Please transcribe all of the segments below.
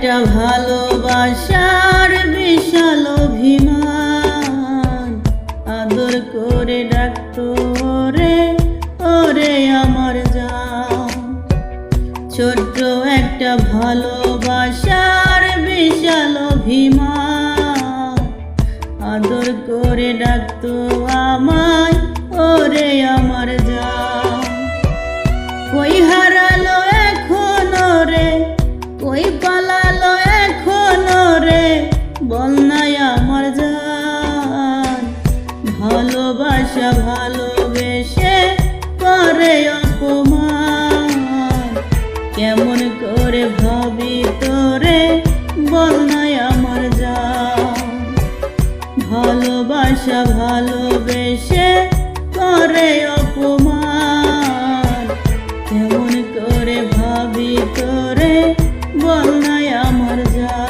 একটা ভালোবাসার বিশাল অভিমান, আদর করে ডাকতো রে ওরে আমার জান। ছোট্ট একটা ভালোবাসার বিশাল অভিমান, আদর করে ডাকতো আমায় ওরে আমার জান। কই হারালো এখন রে, কই পালালো এখন রে, বল নাই আমার জান। ভালোবাসা ভালোবেসে করে অপমান, কেমন করে ভাবি তোরে, বল নাই আমার জান। ভালোবাসা ভালোবেসে করে অপমান, কেমন করে ভাবি তোরে, বল নাই আমার জান।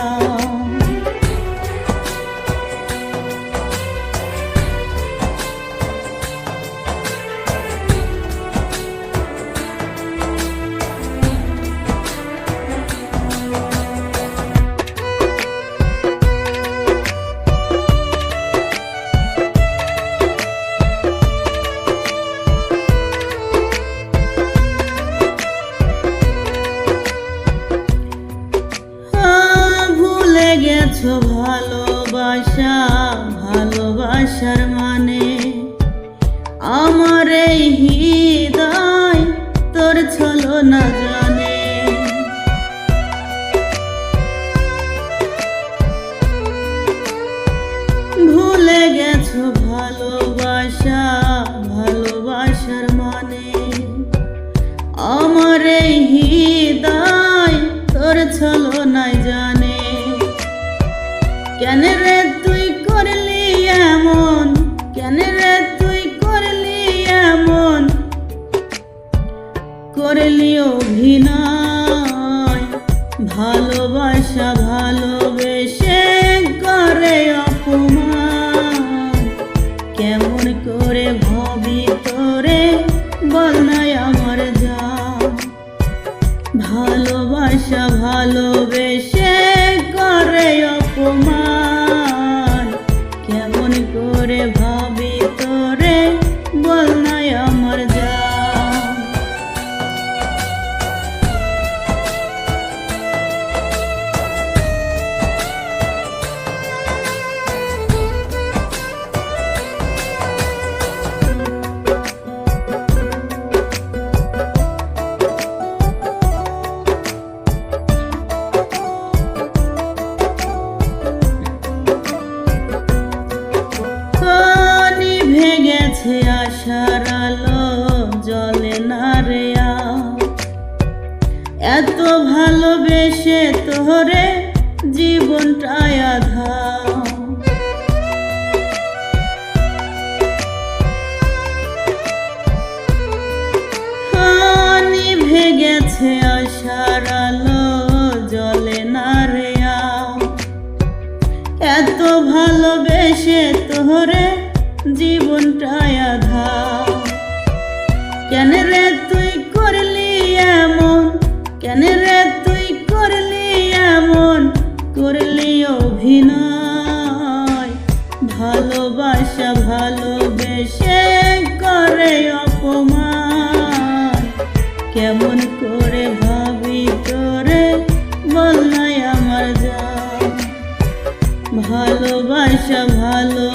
গেছো ভালোবাসা, ভালোবাসার মানে, আমার এই হৃদয় তোর ছলনা জানে। ভুলে গেছো ভালোবাসা, ভালোবাসার মানে, আমার এই হৃদয় তোর ছলনায় জানে। কেন রে তুই করলি এমন, কেন রে তুই করলি এমন, করলি অভিনয়। ভালোবাসা ভালোবেসে করে অপমান, কেমন করে ভাবি তোরে, বল নাই আমার জান। ভালোবাসা ভালোবেসে করে অপমান, কেমন করে ভাবি তোরে, বল নাই আমার জান। আশার আলো জ্বলে না রে আর, এত ভালোবেসে তোরে জীবনটাই আধার। নিভে গেছে আশার আলো জ্বলে না রে আর, এত ভালোবেসে তোরে জীবনটাই আধার। কেন রে তুই করলি এমন, কেন রে তুই করলি এমন, করলি অভিনয়। ভালোবাসা ভালোবেসে করে অপমান, কেমন করে ভাবি তোরে, বল নাই আমার জান। ভালোবাসা ভালো